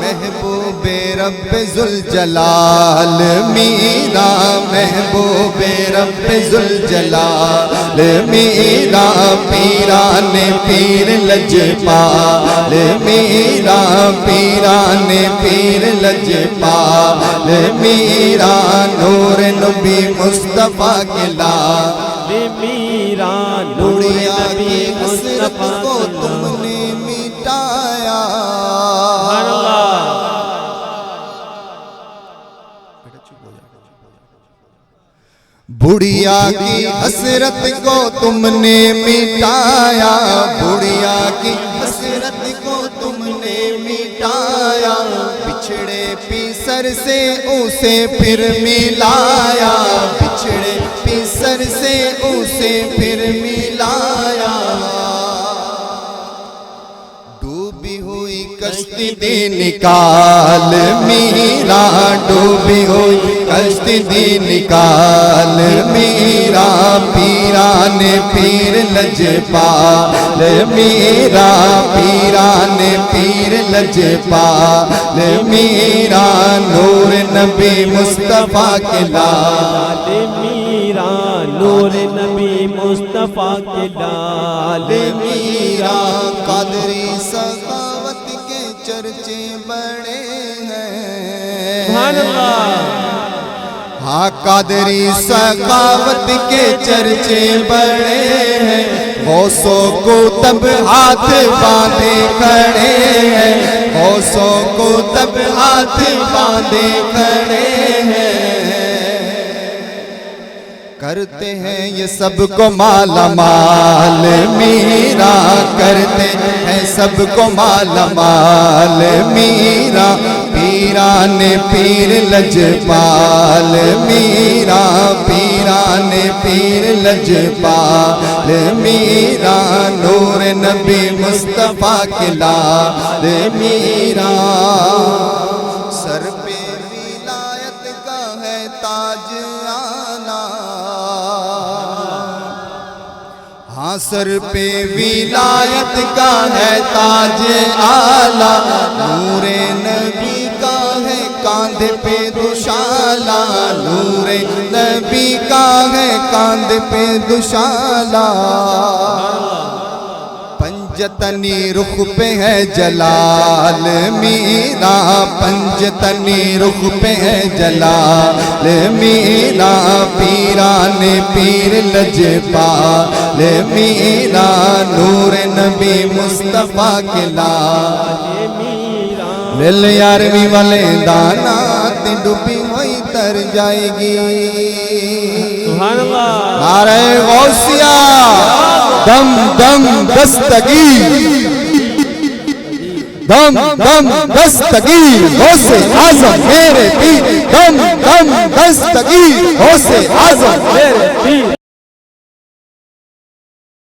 محبوب رب ذوالجلال میرا محبوب رب ذوالجلال میرا پیران پیر لجپال میرا پیران پیر لجپال میرا نور نبی مصطفیٰ کے لال میرا نور بڑھیا نبی کی حسرت مصطفیٰ کو تم نے مٹایا سبحان اللہ بڑھیا کی حسرت کو تم نے مٹایا بڑھیا کی حسرت کو تم نے مٹایا بچھڑے پیسر سے اسے پھر ملایا بچھڑے پیسر سے اسے پھر ملایا ڈوبی ہوئی کشتی دی نکال میرا ڈوبی ہوئی کشتی دی نکال میرا پیران پیر لجپال میرا پیران پیر لجپال میرا نور نبی مصطفیٰ کے لال میرا نور نبی مصطفیٰ کے لال میرا قادری سخاوت کے چرچے بڑے ہیں سبحان اللہ ہاں قادری سخاوت کے چرچے بڑے ہیں غوثوں کو تب ہاتھ باندھے کھڑے ہیں غوثوں کو تب ہاتھ باندھے کھڑے ہیں کرتے ہیں یہ سب کو مالا مال میرا کرتے ہیں سب کو مالا مال میرا پیران پیر لجپال میرا پیران پیر لجپال میرا نور نبی مصطفیٰ کے لال میرا سر پہ ولایت کا ہے تاج ہاں سر پہ ولایت کا ہے تاج آلہ نور نبی کا ہے کاندھے پہ دوشالہ نور نبی کا ہے کاندھے پہ دوشالہ پنجتنی رخ پہ ہے جلال میرا پنجتنی رخ پہ ہے جلال میرا پیران پیر لجپال میرا نور نبی مصطفیٰ کے لال مل یارویں والے دانا تے ڈوبی ہوئی تر جائے گی سبحان اللہ نعرہ غوثیہ دم دم دستگیر دم دم دستگیر غوث اعظم میرے پیر دم دم دستگیر غوث اعظم میرے پیر